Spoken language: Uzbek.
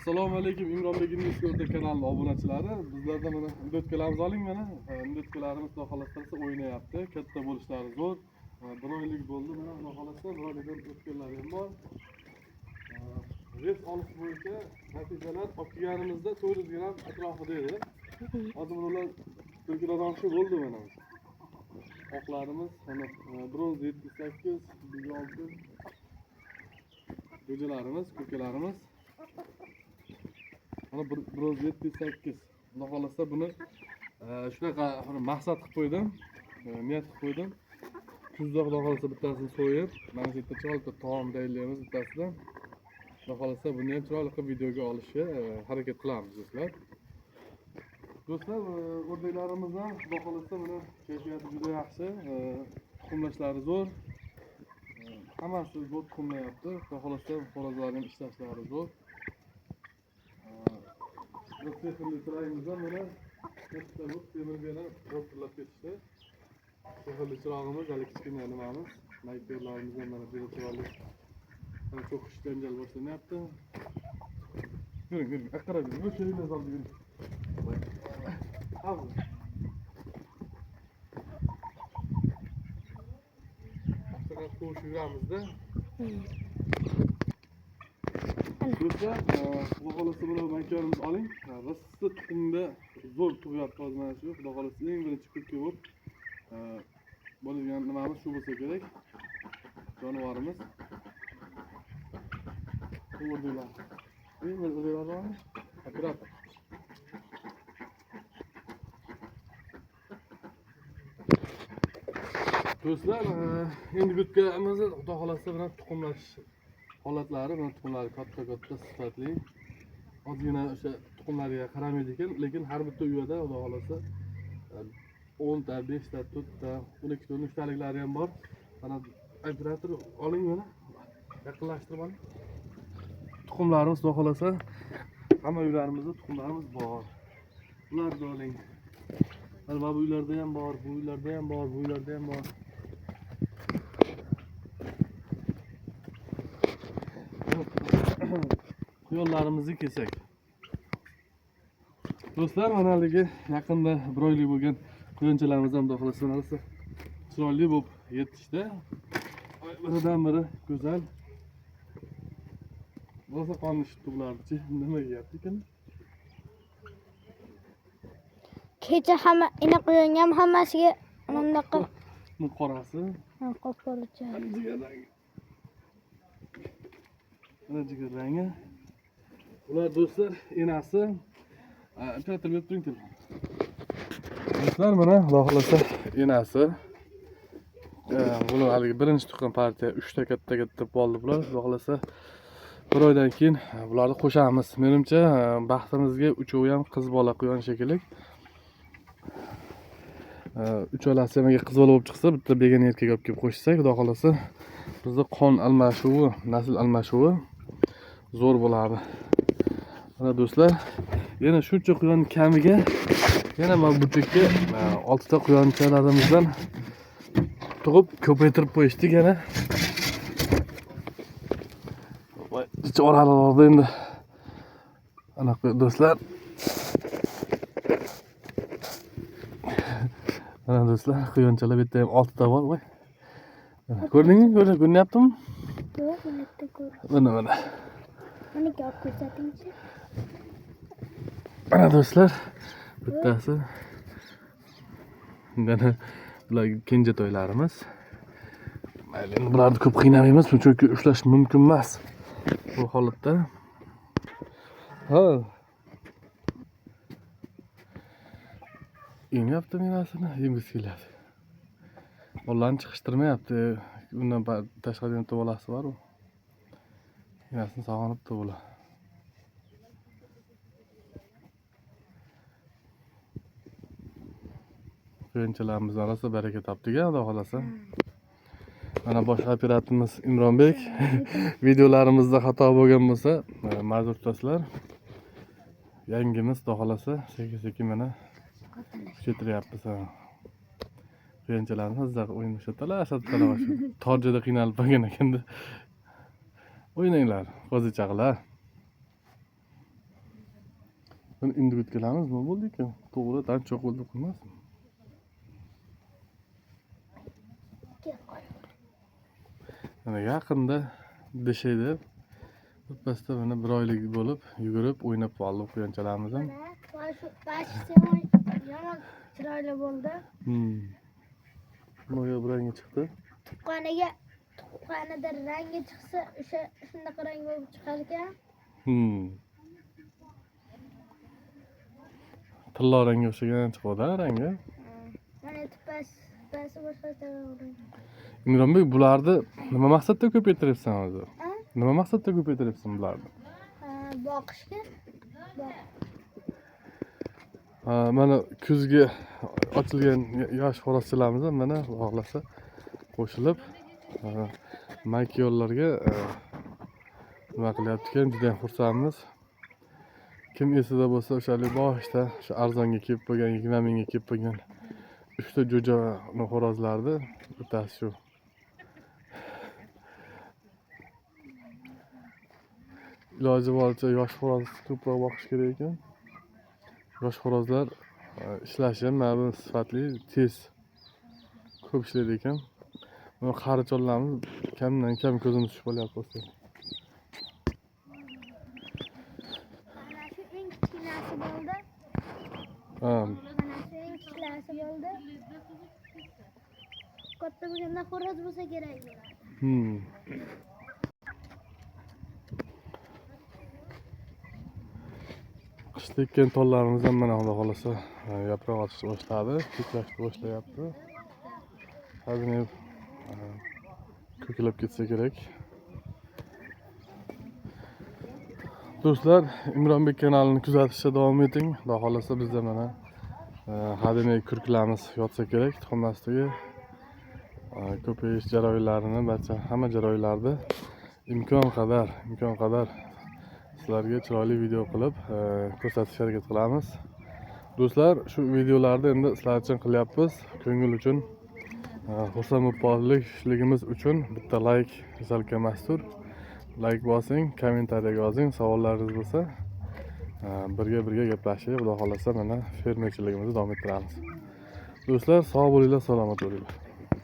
Assalomu alaykum Imronbek Investor kanalining obunachilari. Bizlardan mana indotkalarimiz oling mana. Indotkalarimiz xudo xolasa o'ynayapti. Katta bo'lishlari zo'r. Bir oylik bo'ldi mana xudo xolasa bir oylikdan o'tganlari ham bor. Res olish bo'yicha natijalar olganimizda 400 gram atrofida edi. Hozir ular to'kiladan shu bo'ldi mana. Oqlarimiz mana bronz 78, 106 go'jalarimiz, ko'kalarimiz. Mana bronz 78. Xudo xolasa buni shunaqa maqsad qilib qo'ydim. Niyat qilib qo'ydim. Kuzda xudo xolasa bittasini so'yib, mana shu yerda chiroyli taom tayyorlaymiz bittasidan. Xudo xolasa buni ham chiroyli qilib videoga olishga harakat qilamiz do'stlar. Do'stlar, o'rdaklarimiz ham xudo xolasa buni kayfiyati juda yaxshi, tuxumlashlari zo'r. Hammasi zo'r tuxumlayapti. Xudo xolasa xo'rozlar ham ishlashlari zo'r. Sehrli mana katta bu temirga o'rtilab ketishdi. Sehrli chirog'imiz hali kichkina nimamiz. Maykerlarimiz ham mana juda chiroyli. Mana çok xush janjal boshlanyapti. Yuring, aqrab yuring. O'sha yerga solib yuring. Al. Faqat qo'shib yuramizda. Do'stlar, xudo xolasa buni maykerimiz oling. Rossiya tuxumda zo'r tug'yapti hozir mana shu. Xudo xolasa eng birinchi kurka bo'lib bo'lgan nimamiz shu bo'lsa kerak. Jonivorimiz. O'rdilar. O'rdilar. Operator. Do'stlar, endi bitganimizni xudo xolasa bilan tuxumlash holatlari, mana tuxumlar katta sifatli. Ozgina o'sha tuxumlarga qaramaydi ekan, lekin har bitta uyada xudo xolasa 10 ta, 5 ta, 4 ta, 12 ta nuqtaliklari ham bor. Mana operator oling mana. Yaqinlashtirib oling. Tuxumlarimiz xudo xolasa hamma uylarimizda tuxumlarimiz bor. Ularni oling. Mana bu uylarda ham bor, bu uylarda ham bor, bu uylarda ham bor. Yo'llarimizni kesak. Do'stlar, mana haligi yaqinda bir oylik bo'lgan quyonchalarimiz ham xudo xolasa narsa chiroyli bo'lib yetishdi. Biridan biri go'zal. Bo'lsa qonishib tug'lardi-chi, nima deyapti ekan? Kecha hamma ina qo'ygan hammasiga bunaqa qorasi. Qop-qora. Mana jigarrangi. Ular do'stlar, enasi operator berib turing telefon. Do'stlar, mana xudo xolasa enasi. Bular haligi birinchi tuqqan partiya 3 ta katta bo'ldi bular. Xudo xolasa bir oydan keyin bularni qo'shamiz. Menimcha baxtimizga uchovi ham qiz bola quyon shekilli. Uchalasi ham qiz bola bo'lib chiqsa, bitta begona erkak olib kelib qo'shsak, xudo xolasa bizda qon almashuvi, nasl almashuvi zo'r bo'ladi. Mana do'stlar, yana shuncha quyon kamiga yana mana bu chekka 6 ta quyonchalarimizdan tug'ib ko'paytirib qo'yishdik yana. Voy, ich oralarda endi ana do'stlar. Mana do'stlar, quyonchalar bu yerda ham 6 ta bor, voy. Ko'rdingmi? Ko'ryaptimi? Yo'q, buni ko'r. Mana. Mana gap ko'rsatingchi. Mana do'stlar, bittasi. Mana bular kenja to'ylarimiz. Mayli, bularni ko'p qiynamaymiz, chunki ushlash mumkin emas bu holatda. Ha. Yengapti menasini, yengisi keladi. Ularni chiqishtirmayapti. Undan tashqari ham bolasi bor u. Menasini sog'inibdi bular. Quyonchalarimiz orasida baraka topdik-a, xudo xolasa. Mana boshqa operatorimiz Imronbek. Videolarimizda xato bo'lgan bo'lsa, ma'zur tutasizlar. Yangimiz xudo xolasa sekin mana kuchaytiryapmiz. Quyonchalarimiz o'ynashib talashadilar. Torjada qiynalib qolgan ekanda. O'ynanglar, qo'zichaqlar. Buni indurib kelamiz, nima bo'ldi ekan? To'g'ri, tanchoq bo'ldi qilmasin. Mana yaqinda deshaydi. Birpasda mana bir oylik bo'lib, yugurib, o'ynab qoldi quyonchalarimiz ham. Yomon chiroyli bo'ldi. Mo'ya rangi chiqdi. Tuqqanida rangi chiqsa, shunaqa rang bo'lib chiqar ekan. Tilla rangga o'xshagan chiqadi rangi. Mana tupasi boshqacha rang. Imronbek, bularni nima maqsadda ko'paytiryapsan o'zi? Nima maqsadda ko'paytiryapsan bularni? Boqishga. Mana kuzga ochilgan yosh xoroschilarimiz ham mana xohlasa qo'shilib makyollarga nima qilyapti ekan, juda ham xursandmiz. Kim esida bo'lsa, o'shalik boshida shu arzonga kelib qo'ygan, 20 mingga kelib qo'ygan 3 ta jo'ja xo'rozlarni bittasi shu. Iloji boricha yosh xo'roz ko'proq boqish kerak ekan. Yosh xo'rozlar ishlashi ham ma'lum sifatli, tez ko'p ishlaydi ekan. Mana qarichoqlarimiz kamdan kam ko'zimiz tushib qolyapti o'zi. Mana shu eng kichkinasi bo'ldi. Mana shu eng kichkinasi bo'ldi. Katta bo'lganda xo'roz bo'lsa kerak bo'ladi. Qishda ekkan tollarimiz ham mana xudo xolasa yaproq ochishni boshladi, ko'klashni boshlayapti. Hozir ko'klab ketsa kerak. Do'stlar, Imronbek kanalini kuzatishda davom eting. Xudo xolasa bizda mana hademay kurklarimiz yotsa kerak, tuxumlastiga ko'payish jarayonlarini, barcha hamma jarayonlarni imkon qadar sizlarga chiroyli video qilib ko'rsatishga harakat qilamiz. Do'stlar, shu videolarni endi sizlar uchun qilyapmiz. Ko'ngil uchun, xursand bo'lishligimiz uchun bitta like zalga mastur. Like bosing, kommentariyaga yozing, savollaringiz bo'lsa, birga gaplashib, xudo xolasa mana fermerchiligimizni davom ettiramiz. Do'stlar, sog' bo'linglar, salomat bo'linglar.